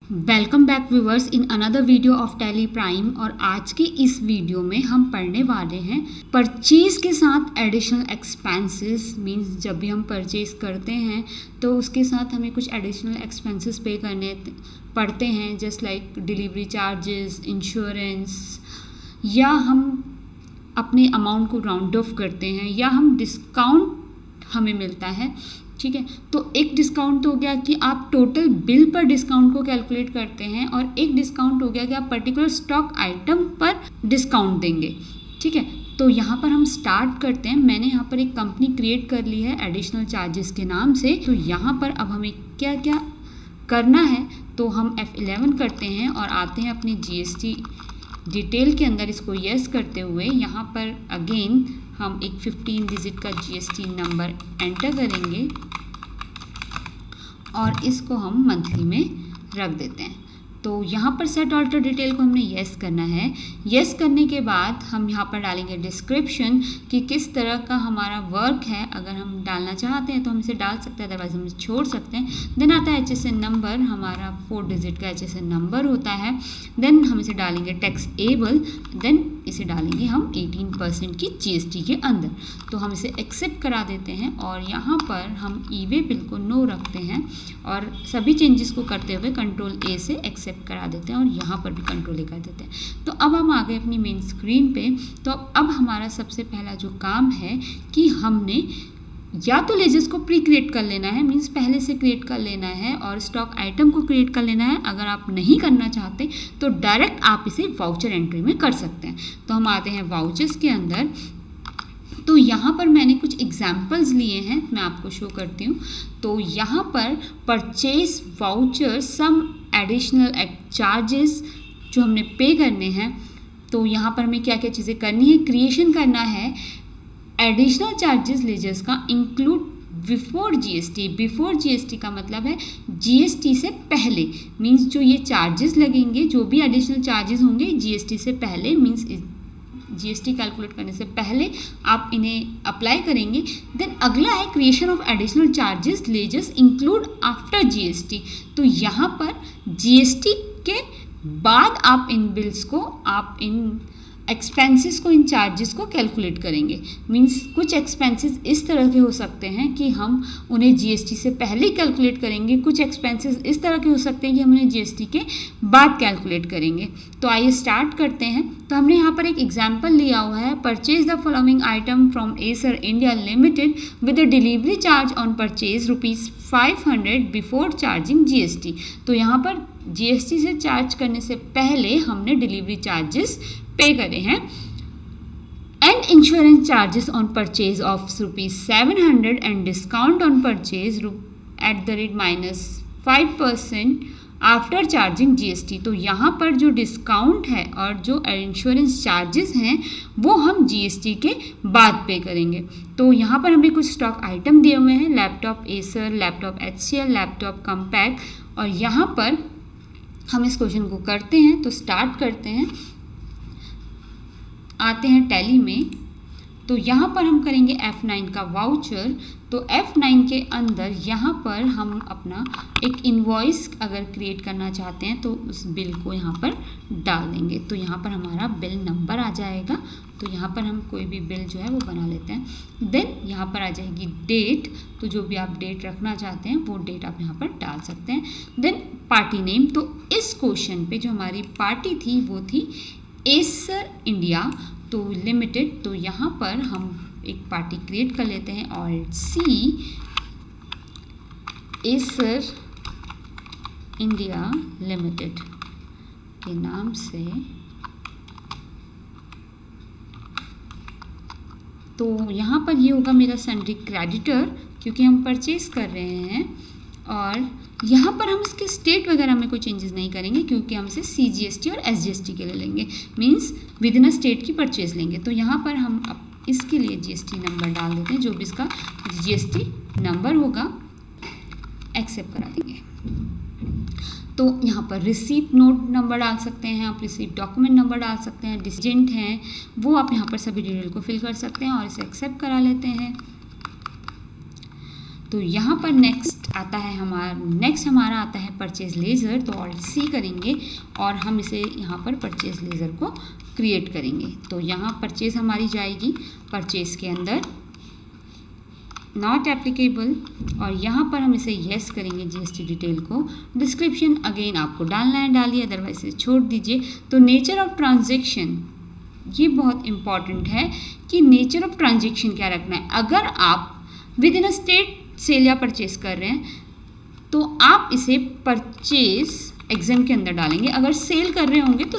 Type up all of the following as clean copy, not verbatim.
Welcome back viewers in another video of tally prime. और आज के इस वीडियो में हम पढ़ने वाले हैं परचेज के साथ एडिशनल एक्सपेंसेस। मींस जब भी हम परचेज करते हैं तो उसके साथ हमें कुछ एडिशनल एक्सपेंसेस पे करने पड़ते हैं, just like delivery charges, insurance, या हम अपने अमाउंट को राउंड ऑफ करते हैं, या हम डिस्काउंट हमें मिलता है। ठीक है, तो एक डिस्काउंट तो हो गया कि आप टोटल बिल पर डिस्काउंट को कैलकुलेट करते हैं, और एक डिस्काउंट हो गया कि आप पर्टिकुलर स्टॉक आइटम पर डिस्काउंट देंगे। ठीक है, तो यहाँ पर हम स्टार्ट करते हैं। मैंने यहाँ पर एक कंपनी क्रिएट कर ली है एडिशनल चार्जेस के नाम से। तो यहाँ पर अब हमें क्या क्या करना है, तो हम F11 करते हैं और आते हैं अपनी GST डिटेल के अंदर। इसको यस करते हुए यहाँ पर अगेन हम एक 15 डिजिट का GST नंबर एंटर करेंगे और इसको हम मंथली में रख देते हैं। तो यहाँ पर सेट ऑल्टर डिटेल को हमने यस करना है। यस करने के बाद हम यहाँ पर डालेंगे डिस्क्रिप्शन कि किस तरह का हमारा वर्क है। अगर हम डालना चाहते हैं तो हम इसे डाल सकते हैं, अदरवाइज हम इसे छोड़ सकते हैं। देन आता है HSN नंबर, हमारा 4 डिजिट का HSN नंबर होता है। देन हम इसे डालेंगे टैक्स एबल, देन इसे डालेंगे हम 18% की GST के अंदर। तो हम इसे एक्सेप्ट करा देते हैं और यहाँ पर हम ई-वे बिल को नो रखते हैं और सभी चेंजेस को करते हुए कंट्रोल A से एक्सेप्ट करा देते हैं और यहाँ पर भी कंट्रोल A कर देते हैं। तो अब हम आ गए अपनी मेन स्क्रीन पे। तो अब हमारा सबसे पहला जो काम है कि हमने या तो लेजर्स को प्री क्रिएट कर लेना है, मीन्स पहले से क्रिएट कर लेना है, और स्टॉक आइटम को क्रिएट कर लेना है। अगर आप नहीं करना चाहते तो डायरेक्ट आप इसे वाउचर एंट्री में कर सकते हैं। तो हम आते हैं वाउचर्स के अंदर। तो यहाँ पर मैंने कुछ एग्जाम्पल्स लिए हैं, मैं आपको शो करती हूँ। तो यहाँ पर purchase voucher some additional charges जो हमने पे करने हैं। तो यहाँ पर हमें क्या क्या चीज़ें करनी है, क्रिएशन करना है एडिशनल चार्जेस लेजर्स का include before GST। Before GST का मतलब है GST से पहले, मीन्स जो ये चार्जेस लगेंगे, जो भी एडिशनल चार्जेस होंगे GST से पहले, मीन्स GST कैलकुलेट करने से पहले आप इन्हें अप्लाई करेंगे। देन अगला है creation of additional charges ledgers include after GST। तो यहाँ पर GST के बाद आप इन बिल्स को, आप इन एक्सपेंसेस को, इन चार्जेस को कैलकुलेट करेंगे। मींस कुछ एक्सपेंसेस इस तरह के हो सकते हैं कि हम उन्हें GST से पहले कैलकुलेट करेंगे, कुछ एक्सपेंसेस इस तरह के हो सकते हैं कि हम उन्हें GST के बाद कैलकुलेट करेंगे। तो आइए स्टार्ट करते हैं। तो हमने यहाँ पर एक एग्जाम्पल लिया हुआ है, purchase the following item from Acer India limited with the delivery charge on purchase ₹500 before charging GST। तो यहाँ पर GST से चार्ज करने से पहले हमने डिलीवरी चार्जेस पे करे हैं। And insurance charges on purchase of ₹700 and discount on purchase -5% after charging GST। तो यहाँ पर जो डिस्काउंट है और जो इंश्योरेंस चार्जेस हैं वो हम GST के बाद पे करेंगे। तो यहाँ पर हमें कुछ स्टॉक आइटम दिए हुए हैं, laptop Acer, laptop HCL, laptop compact. और यहाँ पर हम इस क्वेश्चन को करते हैं। तो स्टार्ट करते हैं, आते हैं टैली में। तो यहाँ पर हम करेंगे F9 का वाउचर। तो F9 के अंदर यहाँ पर हम अपना एक इनवॉइस अगर क्रिएट करना चाहते हैं तो उस बिल को यहाँ पर डाल देंगे। तो यहाँ पर हमारा बिल नंबर आ जाएगा। तो यहाँ पर हम कोई भी बिल जो है वो बना लेते हैं। देन यहाँ पर आ जाएगी डेट। तो जो भी आप डेट रखना चाहते हैं वो डेट आप यहाँ पर डाल सकते हैं। Then party name. तो इस क्वेश्चन पे जो हमारी पार्टी थी वो थी एसर इंडिया तो लिमिटेड। तो यहाँ पर हम एक पार्टी क्रिएट कर लेते हैं, alt C Acer India limited के नाम से। तो यहाँ पर ये होगा मेरा सन्ड्री क्रेडिटर, क्योंकि हम परचेज कर रहे हैं। और यहाँ पर हम इसके स्टेट वगैरह में कोई चेंजेस नहीं करेंगे, क्योंकि हम इसे CGST और SGST के लिए लेंगे, means with in a state की परचेज लेंगे। तो यहाँ पर हम इसके लिए GST नंबर डाल देते हैं, जो भी इसका GST नंबर होगा एक्सेप्ट करा देंगे। तो यहाँ पर रिसीप्ट नोट नंबर डाल सकते हैं आप, रिसीप्ट डॉक्यूमेंट नंबर डाल सकते हैं, डिस्जेंट हैं वो आप यहाँ पर सभी डिटेल को फिल कर सकते हैं और इसे एक्सेप्ट करा लेते हैं। तो यहाँ पर नेक्स्ट हमारा आता है परचेज लेज़र। तो ऑल्ट सी करेंगे और हम इसे यहाँ पर परचेज लेज़र को क्रिएट करेंगे। तो यहाँ परचेज हमारी जाएगी, परचेज के अंदर नॉट एप्लीकेबल, और यहाँ पर हम इसे येस करेंगे जीएसटी डिटेल को। डिस्क्रिप्शन अगेन आपको डालना है डालिए, अदरवाइज इसे छोड़ दीजिए। तो नेचर ऑफ ट्रांजैक्शन, ये बहुत इंपॉर्टेंट है कि नेचर ऑफ ट्रांजैक्शन क्या रखना है। अगर आप within a state sale या परचेज कर रहे हैं तो आप इसे परचेज एग्जाम के अंदर डालेंगे। अगर सेल कर रहे होंगे तो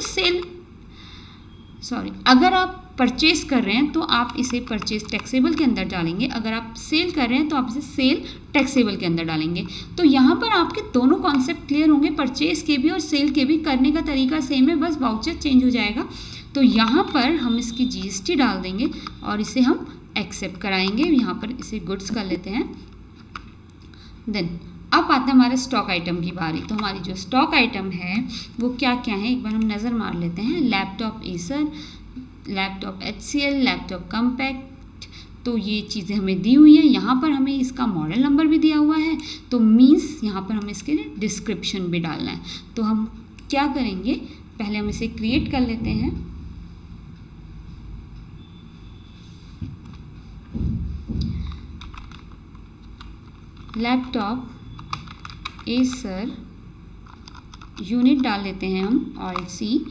अगर आप परचेज कर रहे हैं तो आप इसे परचेज टैक्सेबल के अंदर डालेंगे। अगर आप सेल कर रहे हैं तो आप इसे सेल टैक्सेबल के अंदर डालेंगे। तो यहाँ पर आपके दोनों कॉन्सेप्ट क्लियर होंगे, परचेज के भी और सेल के भी। करने का तरीका सेम है, बस वाउचर चेंज हो जाएगा। तो यहाँ पर हम इसकी जीएसटी डाल देंगे और इसे हम एक्सेप्ट कराएंगे। यहाँ पर इसे गुड्स कर लेते हैं। देन अब आता है हमारे स्टॉक आइटम की बारी। तो हमारी जो स्टॉक आइटम है वो क्या क्या है एक बार हम नज़र मार लेते हैं। Laptop Acer, laptop HCL, laptop compact, तो ये चीज़ें हमें दी हुई हैं। यहाँ पर हमें इसका मॉडल नंबर भी दिया हुआ है, तो मीन्स यहाँ पर हमें इसके लिए डिस्क्रिप्शन भी डालना है। तो हम क्या करेंगे, पहले हम इसे क्रिएट कर लेते हैं। लैपटॉप एसर यूनिट डाल लेते हैं हम, ऑल्ट सी।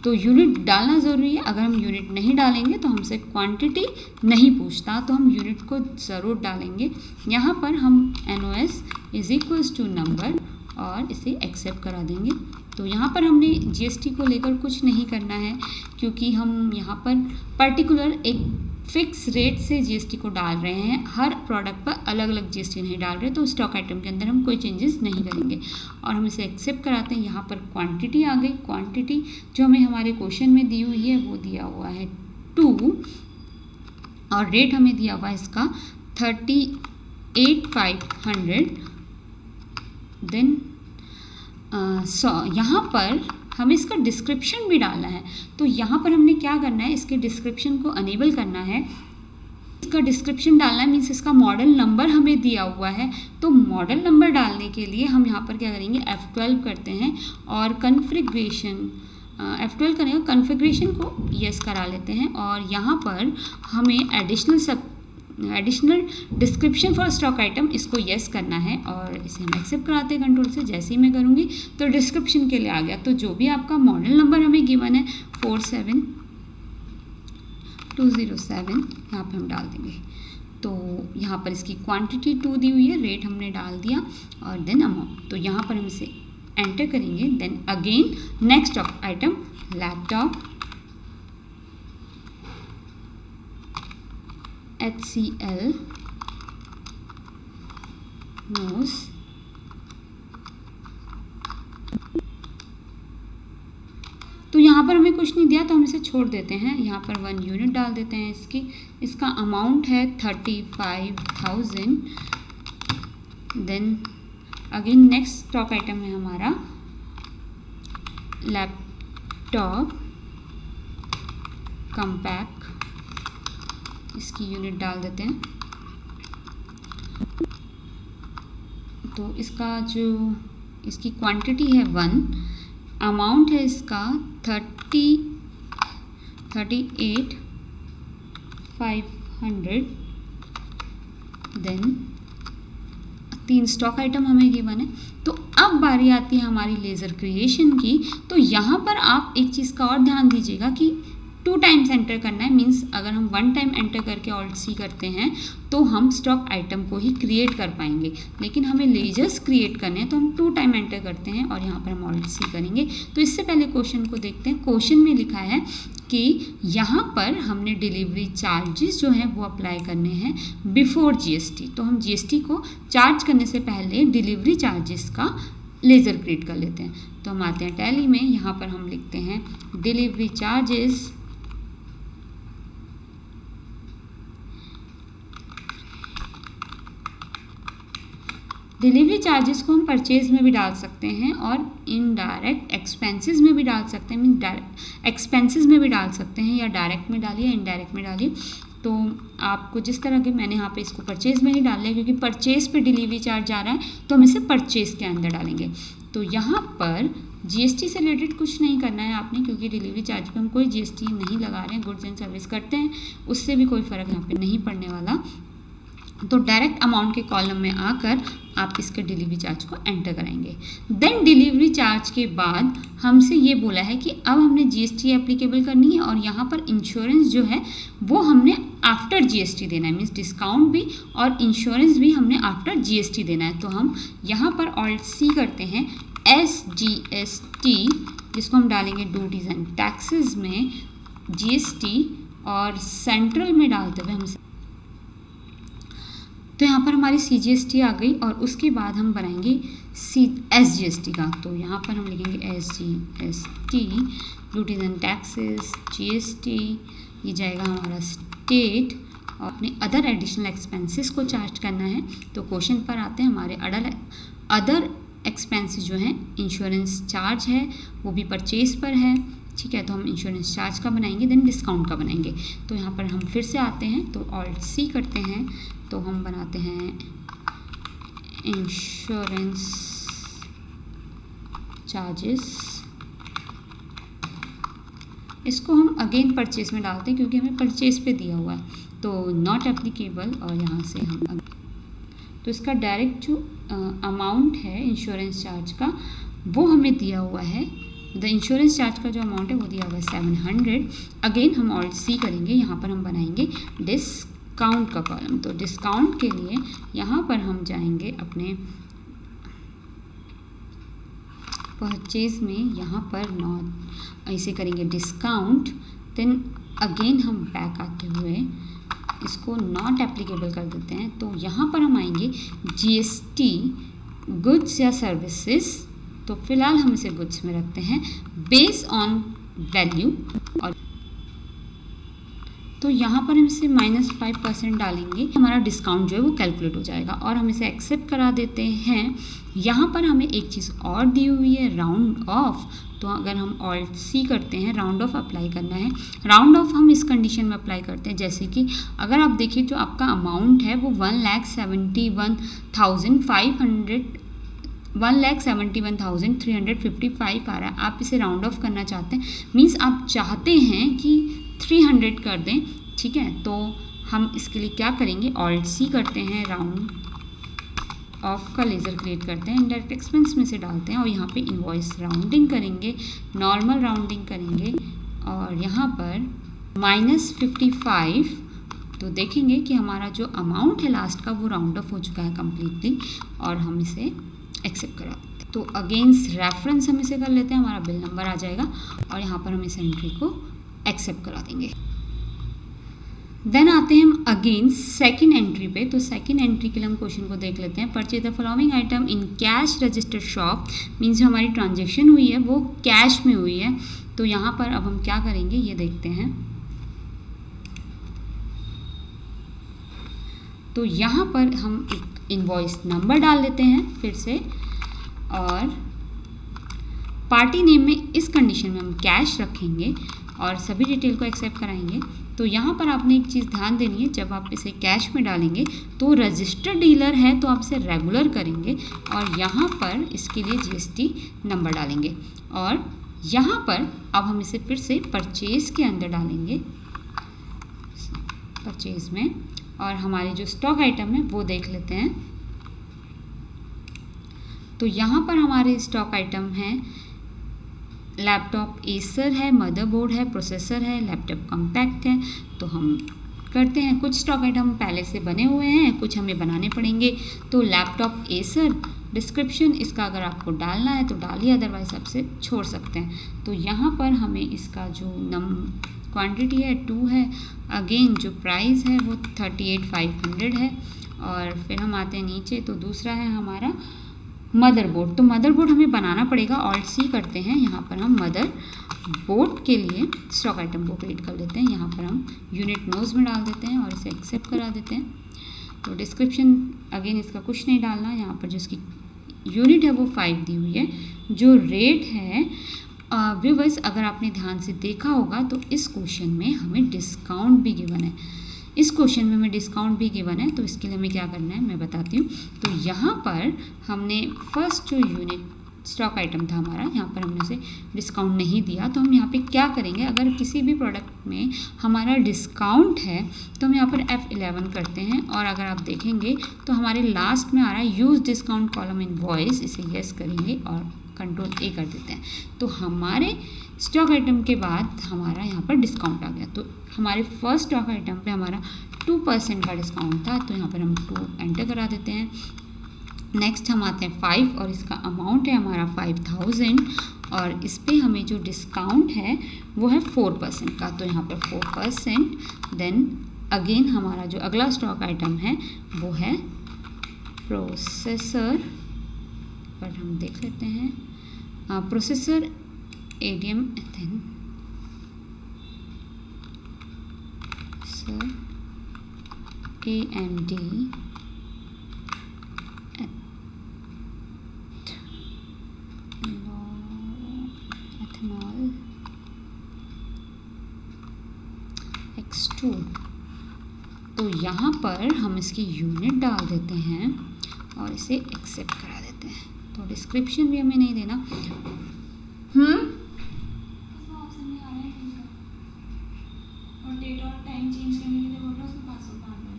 तो यूनिट डालना ज़रूरी है, अगर हम यूनिट नहीं डालेंगे तो हमसे क्वांटिटी नहीं पूछता, तो हम यूनिट को ज़रूर डालेंगे। यहाँ पर हम NOS is equals to number और इसे एक्सेप्ट करा देंगे। तो यहाँ पर हमने GST को लेकर कुछ नहीं करना है, क्योंकि हम यहाँ पर पर्टिकुलर एक फिक्स रेट से GST को डाल रहे हैं। हर प्रोडक्ट पर अलग अलग GST नहीं डाल रहे, तो स्टॉक आइटम के अंदर हम कोई चेंजेस नहीं करेंगे और हम इसे एक्सेप्ट कराते हैं। यहाँ पर क्वांटिटी आ गई। क्वांटिटी जो हमें हमारे क्वेश्चन में दी हुई है वो दिया हुआ है 2 और रेट हमें दिया हुआ है इसका 38,500। देन यहाँ पर हमें इसका डिस्क्रिप्शन भी डालना है। तो यहाँ पर हमने क्या करना है, इसके डिस्क्रिप्शन को अनेबल करना है। इसका डिस्क्रिप्शन डालना है मीन्स इसका मॉडल नंबर हमें दिया हुआ है। तो मॉडल नंबर डालने के लिए हम यहाँ पर क्या करेंगे, F12 करते हैं और कॉन्फ़िगरेशन F12 करेंगे, कॉन्फ़िगरेशन को यस करा लेते हैं और यहाँ पर हमें additional description for stock item इसको यस करना है और इसे हम एक्सेप्ट कराते हैं कंट्रोल से। जैसे ही मैं करूँगी तो डिस्क्रिप्शन के लिए आ गया। तो जो भी आपका मॉडल नंबर हमें गिवन है 47207 यहाँ पे हम डाल देंगे। तो यहाँ पर इसकी क्वांटिटी 2 दी हुई है, रेट हमने डाल दिया और देन अमाउंट। तो यहाँ पर हम इसे एंटर करेंगे। Then again next item laptop HCL nos, तो यहाँ पर हमें कुछ नहीं दिया तो हम इसे छोड़ देते हैं। यहाँ पर 1 यूनिट डाल देते हैं इसकी। इसका अमाउंट है 35,000। Then again next stock item है हमारा लैपटॉप कॉम्पैक्ट, इसकी यूनिट डाल देते हैं। तो इसकी क्वांटिटी है 1, अमाउंट है इसका 38,500। देन 3 स्टॉक आइटम हमें गिवन है। तो अब बारी आती है हमारी लेज़र क्रिएशन की। तो यहाँ पर आप एक चीज़ का और ध्यान दीजिएगा कि 2 टाइम्स एंटर करना है। मीन्स अगर हम 1 टाइम एंटर करके ऑल्ट सी करते हैं तो हम स्टॉक आइटम को ही क्रिएट कर पाएंगे, लेकिन हमें लेजर्स क्रिएट करने हैं तो हम 2 टाइम एंटर करते हैं और यहाँ पर हम ऑल्ट सी करेंगे। तो इससे पहले क्वेश्चन को देखते हैं। क्वेश्चन में लिखा है कि यहाँ पर हमने डिलीवरी चार्जेस जो हैं वो अप्लाई करने हैं बिफोर GST। तो हम GST को चार्ज करने से पहले डिलीवरी चार्जेस का लेज़र क्रिएट कर लेते हैं। तो हम आते हैं टैली में, यहाँ पर हम लिखते हैं डिलीवरी चार्जेस डिलीवरी चार्जेस को हम परचेज में भी डाल सकते हैं और इनडायरेक्ट एक्सपेंसेस में भी डाल सकते हैं। मीन डायरेक्ट एक्सपेंसेस में भी डाल सकते हैं, या डायरेक्ट में डालिए इनडायरेक्ट में डालिए। तो आपको जिस तरह के मैंने यहाँ पे इसको परचेज़ में ही डाल लिया, क्योंकि परचेज़ पे डिलीवरी चार्ज जा रहा है तो हम इसे परचेज़ के अंदर डालेंगे। तो यहाँ पर जीएसटी से रिलेटेड कुछ नहीं करना है आपने, क्योंकि डिलीवरी चार्ज पे हम कोई जीएसटी नहीं लगा रहे हैं, गुड्स एंड सर्विस करते हैं, उससे भी कोई फ़र्क यहाँ पे नहीं पड़ने वाला। तो डायरेक्ट अमाउंट के कॉलम में आकर आप इसके डिलीवरी चार्ज को एंटर कराएंगे। देन डिलीवरी चार्ज के बाद हमसे ये बोला है कि अब हमने जीएसटी एप्लीकेबल करनी है, और यहाँ पर इंश्योरेंस जो है वो हमने आफ्टर जीएसटी देना है, मीन्स डिस्काउंट भी और इंश्योरेंस भी हमने आफ्टर जीएसटी देना है। तो हम यहाँ पर ऑल्ट सी करते हैं SGST, जिसको हम डालेंगे ड्यूटीज एंड टैक्सेस में जीएसटी, और सेंट्रल में डालते हुए हम, तो यहाँ पर हमारी CGST आ गई, और उसके बाद हम बनाएंगे SGST का। तो यहाँ पर हम लिखेंगे SGST duties and taxes GST, ये जाएगा हमारा स्टेट, और अपने अदर एडिशनल एक्सपेंसेस को चार्ज करना है। तो क्वेश्चन पर आते हैं, हमारे अदर एक्सपेंसेस जो हैं, इंश्योरेंस चार्ज है वो भी परचेज पर है, ठीक है। तो हम इंश्योरेंस चार्ज का बनाएंगे, देन डिस्काउंट का बनाएंगे। तो यहाँ पर हम फिर से आते हैं, तो ऑल्ट सी करते हैं, तो हम बनाते हैं इंश्योरेंस चार्जेस, इसको हम अगेन परचेज में डालते हैं क्योंकि हमें परचेज पे दिया हुआ है, तो नॉट एप्लीकेबल, और यहाँ से हम तो इसका डायरेक्ट जो अमाउंट है इंश्योरेंस चार्ज का वो हमें दिया हुआ है, द इंश्योरेंस चार्ज का जो अमाउंट है वो दिया हुआ है 700। अगेन हम ऑल्ट सी करेंगे, यहाँ पर हम बनाएंगे डिस्काउंट का कॉलम। तो डिस्काउंट के लिए यहाँ पर हम जाएंगे अपने परचेज में, यहाँ पर नॉट ऐसे करेंगे डिस्काउंट, देन अगेन हम बैक आते हुए इसको नॉट एप्लीकेबल कर देते हैं। तो यहाँ पर हम आएंगे जीएसटी गुड्स या सर्विसेज, तो फिलहाल हम इसे गुड्स में रखते हैं, बेस्ड ऑन वैल्यू, और तो यहाँ पर हम इसे -5% डालेंगे, हमारा डिस्काउंट जो है वो कैलकुलेट हो जाएगा, और हम इसे एक्सेप्ट करा देते हैं। यहाँ पर हमें एक चीज़ और दी हुई है, राउंड ऑफ। तो अगर हम ऑल्ट सी करते हैं, राउंड ऑफ अप्लाई करना है। राउंड ऑफ हम इस कंडीशन में अप्लाई करते हैं, जैसे कि अगर आप देखिए जो आपका अमाउंट है वो 1,71,355 आ रहा है, आप इसे राउंड ऑफ करना चाहते हैं, मीन्स आप चाहते हैं कि 300 कर दें, ठीक है। तो हम इसके लिए क्या करेंगे, ऑल्ट सी करते हैं, राउंड ऑफ का लेज़र क्रिएट करते हैं, इनडायरेक्ट एक्सपेंस में से डालते हैं, और यहाँ पे इनवॉइस राउंडिंग करेंगे, नॉर्मल राउंडिंग करेंगे, और यहाँ पर -55। तो देखेंगे कि हमारा जो अमाउंट है लास्ट का वो राउंड ऑफ हो चुका है कम्प्लीटली, और हम इसे एक्सेप्ट करा देते हैं। तो अगेंस्ट रेफरेंस हम इसे कर लेते हैं, हमारा बिल नंबर आ जाएगा, और यहाँ पर हम इस एंट्री को एक्सेप्ट करा देंगे। देन आते हैं हम अगेन सेकंड एंट्री पे। तो सेकंड एंट्री के लिए हम क्वेश्चन को देख लेते हैं, purchase the following item in cash registered shop, means जो हमारी ट्रांजेक्शन हुई है वो कैश में हुई है। तो यहाँ पर अब हम क्या करेंगे ये देखते हैं। तो यहाँ पर हम एक इनवॉइस नंबर डाल देते हैं फिर से, और पार्टी नेम में इस कंडीशन में हम कैश रखेंगे और सभी डिटेल को एक्सेप्ट कराएंगे। तो यहाँ पर आपने एक चीज़ ध्यान देनी है, जब आप इसे कैश में डालेंगे तो रजिस्टर्ड डीलर है तो आप इसे रेगुलर करेंगे, और यहाँ पर इसके लिए जीएसटी नंबर डालेंगे, और यहाँ पर अब हम इसे फिर से परचेज के अंदर डालेंगे, परचेज में, और हमारे जो स्टॉक आइटम है वो देख लेते हैं। तो यहाँ पर हमारे स्टॉक आइटम हैं, लैपटॉप एसर है, मदरबोर्ड है, प्रोसेसर है, लैपटॉप कॉम्पैक्ट है। तो हम करते हैं, कुछ स्टॉक आइटम पहले से बने हुए हैं, कुछ हमें बनाने पड़ेंगे। तो लैपटॉप एसर, डिस्क्रिप्शन इसका अगर आपको डालना है तो डालिए, अदरवाइज आप इसे छोड़ सकते हैं। तो यहाँ पर हमें इसका जो क्वांटिटी है 2 है, अगेन जो प्राइस है वो 38,500 है, और फिर हम आते हैं नीचे, तो दूसरा है हमारा मदरबोर्ड। तो मदरबोर्ड हमें बनाना पड़ेगा, ऑल्ट सी करते हैं, यहाँ पर हम मदरबोर्ड के लिए स्टॉक आइटम को क्रिएट कर लेते हैं, यहाँ पर हम यूनिट नोज में डाल देते हैं और इसे एक्सेप्ट करा देते हैं। तो डिस्क्रिप्शन अगेन इसका कुछ नहीं डालना, यहाँ पर जिसकी यूनिट है वो 5 दी हुई है। जो रेट है व्यूअर्स, अगर आपने ध्यान से देखा होगा तो इस क्वेश्चन में हमें डिस्काउंट भी गिवन है, इस क्वेश्चन में हमें डिस्काउंट भी गिवन है, तो इसके लिए हमें क्या करना है मैं बताती हूँ। तो यहाँ पर हमने फर्स्ट जो यूनिट स्टॉक आइटम था हमारा, यहाँ पर हमने उसे डिस्काउंट नहीं दिया, तो हम यहाँ पे क्या करेंगे, अगर किसी भी प्रोडक्ट में हमारा डिस्काउंट है तो हम यहाँ पर F11 करते हैं, और अगर आप देखेंगे तो हमारे लास्ट में आ रहा है यूज़ डिस्काउंट कॉलम इनवॉइस, इसे यस करेंगे और कंट्रोल A कर देते हैं। तो हमारे स्टॉक आइटम के बाद हमारा यहाँ पर डिस्काउंट आ गया, तो हमारे फर्स्ट स्टॉक आइटम पे हमारा 2% का डिस्काउंट था, तो यहाँ पर हम 2 एंटर करा देते हैं। नेक्स्ट हम आते हैं 5 और इसका अमाउंट है हमारा 5000, और इस पर हमें जो डिस्काउंट है वो है 4% का, तो यहाँ पर 4%। देन अगेन हमारा जो अगला स्टॉक आइटम है वो है प्रोसेसर, पर हम देख लेते हैं processor ADM ethane sir AMD ethanol X2। तो यहाँ पर हम इसकी यूनिट डाल देते हैं और इसे एक्सेप्ट करा देते हैं। तो डिस्क्रिप्शन भी हमें नहीं देना। और डेट और टाइम चेंज करने के लिए बोल रहा उसमें पासवर्ड डालना है।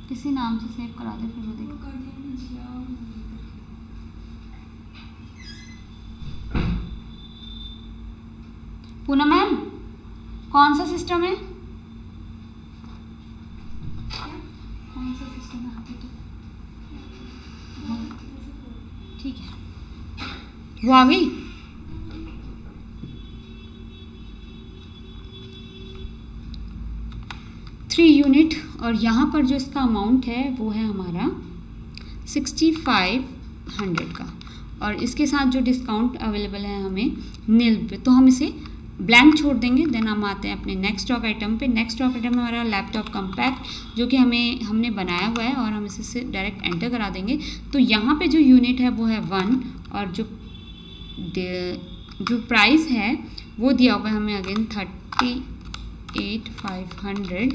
किसी नाम से सेव करा दे, फिर वो देख। कर दिया पूनम मैम, कौन सा सिस्टम है? कौन सा सिस्टम है यहाँ पे? तो ठीक है, वो आ गई। थ्री यूनिट, और यहाँ पर जो इसका अमाउंट है वो है हमारा 6500 का, और इसके साथ जो डिस्काउंट अवेलेबल है हमें नील पे, तो हम इसे ब्लैंक छोड़ देंगे। देन हम आते हैं अपने नेक्स्ट स्टॉक आइटम पे। नेक्स्ट स्टॉक आइटम हमारा लैपटॉप कम्पैक्ट, जो कि हमने बनाया हुआ है, और हम इसे डायरेक्ट एंटर करा देंगे। तो यहाँ पे जो यूनिट है वो है 1, और जो प्राइस है वो दिया हुआ है हमें अगेन 38,500,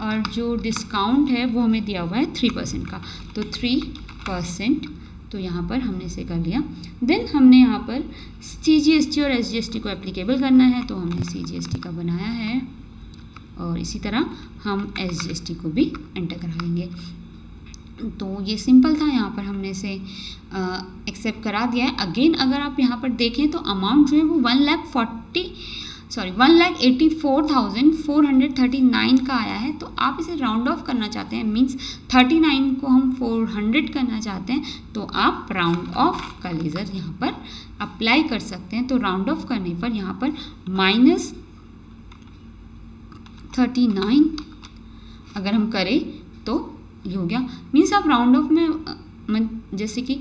और जो डिस्काउंट है वो हमें दिया हुआ है 3% का, तो 3%। तो यहाँ पर हमने इसे कर लिया। देन हमने यहाँ पर CGST और SGST को एप्लीकेबल करना है, तो हमने CGST का बनाया है, और इसी तरह हम SGST को भी एंटर करा लेंगे। तो ये सिंपल था, यहाँ पर हमने इसे एक्सेप्ट करा दिया है। अगेन अगर आप यहाँ पर देखें तो अमाउंट जो है वो 1,84,439 का आया है। तो आप इसे राउंड ऑफ करना चाहते हैं, मींस 39 को हम 400 करना चाहते हैं, तो आप राउंड ऑफ का लेज़र यहाँ पर अप्लाई कर सकते हैं। तो राउंड ऑफ करने पर यहाँ पर -39 अगर हम करें तो ये हो गया। मीन्स आप राउंड ऑफ में जैसे कि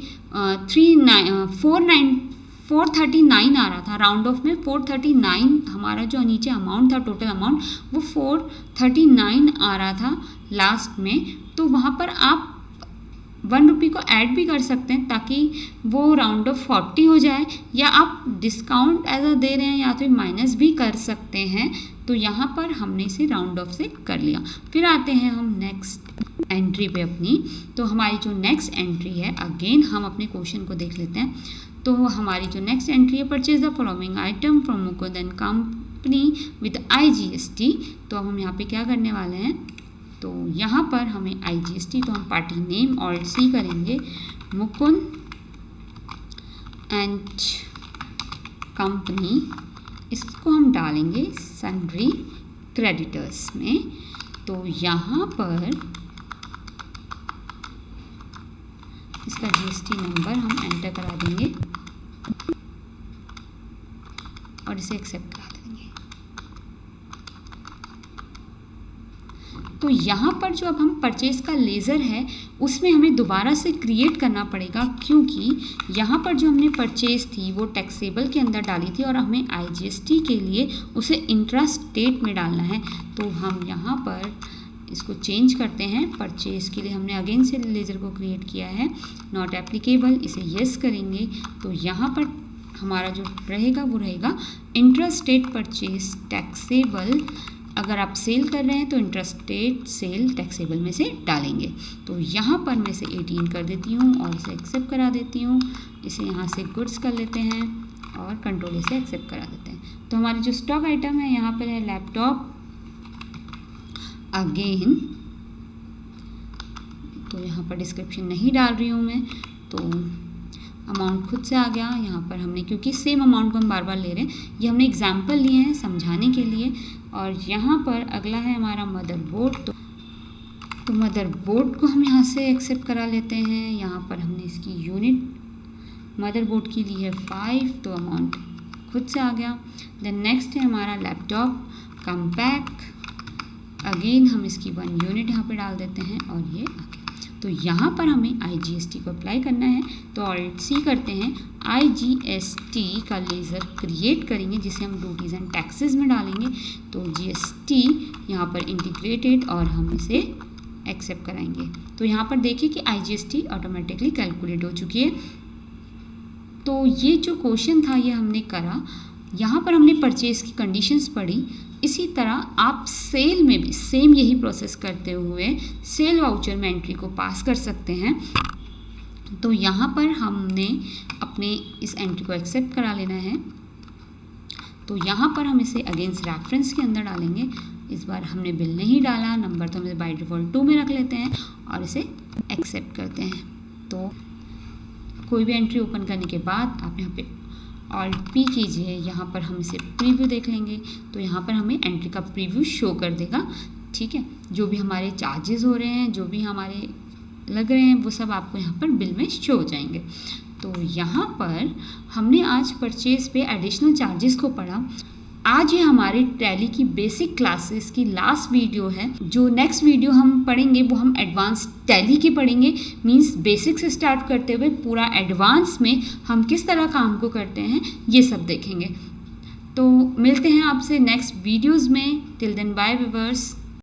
439 आ रहा था, राउंड ऑफ में 439 हमारा जो नीचे अमाउंट था, टोटल अमाउंट वो 439 आ रहा था लास्ट में। तो वहाँ पर आप 1 रुपये को ऐड भी कर सकते हैं ताकि वो राउंड ऑफ 40 हो जाए, या आप डिस्काउंट एज अ दे रहे हैं या फिर माइनस भी कर सकते हैं। तो यहाँ पर हमने इसे राउंड ऑफ से कर लिया। फिर आते हैं हम नेक्स्ट एंट्री पे अपनी। तो हमारी जो नेक्स्ट एंट्री है, अगेन हम अपने क्वेश्चन को देख लेते हैं। तो हमारी जो नेक्स्ट एंट्री है, purchase the following item from Mukund and company with IGST। तो अब हम यहाँ पे क्या करने वाले हैं, तो यहाँ पर हमें IGST, तो हम पार्टी नेम ऑल्ट C करेंगे, मुकुंद एंड कंपनी, इसको हम डालेंगे सन्ड्री क्रेडिटर्स में। तो यहाँ पर इसका GST नंबर हम एंटर करा देंगे और इसे एक्सेप्ट करा देंगे। तो यहाँ पर जो अब हम परचेज का लेज़र है उसमें हमें दोबारा से क्रिएट करना पड़ेगा, क्योंकि यहाँ पर जो हमने परचेज थी वो टैक्सेबल के अंदर डाली थी और हमें IGST के लिए उसे इंट्रा स्टेट में डालना है। तो हम यहाँ पर इसको चेंज करते हैं। परचेज के लिए हमने अगेन से लेज़र को क्रिएट किया है, नॉट एप्लीकेबल, इसे यस करेंगे। तो यहाँ पर हमारा जो रहेगा वो रहेगा इंट्रा स्टेट परचेज टैक्सेबल अगर आप सेल कर रहे हैं तो इंट्रास्टेट सेल टैक्सेबल में से डालेंगे। तो यहाँ पर मैं इसे 18 कर देती हूँ और इसे एक्सेप्ट करा देती हूँ। इसे यहाँ से गुड्स कर लेते हैं और कंट्रोल से एक्सेप्ट करा देते हैं। तो हमारी जो स्टॉक आइटम है यहाँ पर है लैपटॉप। अगेन तो यहाँ पर डिस्क्रिप्शन नहीं डाल रही हूँ मैं, तो अमाउंट खुद से आ गया। यहाँ पर हमने, क्योंकि सेम अमाउंट को हम बार बार ले रहे हैं, ये हमने एग्जाम्पल लिए हैं समझाने के लिए। और यहाँ पर अगला है हमारा मदरबोर्ड। तो मदरबोर्ड को हम यहाँ से एक्सेप्ट करा लेते हैं। यहाँ पर हमने इसकी यूनिट मदरबोर्ड की ली है 5, तो अमाउंट खुद से आ गया। देन नेक्स्ट है हमारा लैपटॉप कम्पैक्ट। अगेन हम इसकी 1 यूनिट यहाँ पे डाल देते हैं और ये आ गया। तो यहाँ पर हमें IGST को अप्लाई करना है, तो ऑल्ट सी करते हैं। IGST का लेज़र क्रिएट करेंगे जिसे हम ड्यूटीज़ एंड टैक्सेस में डालेंगे। तो GST यहाँ पर इंटीग्रेटेड और हम इसे एक्सेप्ट कराएंगे। तो यहाँ पर देखिए कि IGST ऑटोमेटिकली कैलकुलेट हो चुकी है। तो ये जो क्वेश्चन था ये हमने करा, यहाँ पर हमने परचेज़ की कंडीशंस पढ़ी। इसी तरह आप सेल में भी सेम यही प्रोसेस करते हुए सेल वाउचर में एंट्री को पास कर सकते हैं। तो यहाँ पर हमने अपने इस एंट्री को एक्सेप्ट करा लेना है। तो यहाँ पर हम इसे अगेंस्ट रेफरेंस के अंदर डालेंगे। इस बार हमने बिल नहीं डाला, नंबर तो हम बाय डिफ़ॉल्ट 2 में रख लेते हैं और इसे एक्सेप्ट करते हैं। तो कोई भी एंट्री ओपन करने के बाद आप यहाँ पे ऑल्ट पी कीजिए। यहाँ पर हम इसे प्रीव्यू देख लेंगे, तो यहाँ पर हमें एंट्री का प्रीव्यू शो कर देगा। ठीक है, जो भी हमारे चार्जेस हो रहे हैं, जो भी हमारे लग रहे हैं, वो सब आपको यहाँ पर बिल में शो हो जाएंगे। तो यहाँ पर हमने आज परचेज पे एडिशनल चार्जेस को पढ़ा। आज ये हमारी टैली की बेसिक क्लासेस की लास्ट वीडियो है। जो नेक्स्ट वीडियो हम पढ़ेंगे वो हम एडवांस टैली की पढ़ेंगे। मींस बेसिक से स्टार्ट करते हुए पूरा एडवांस में हम किस तरह काम को करते हैं ये सब देखेंगे। तो मिलते हैं आपसे नेक्स्ट वीडियोज़ में। Till then bye viewers.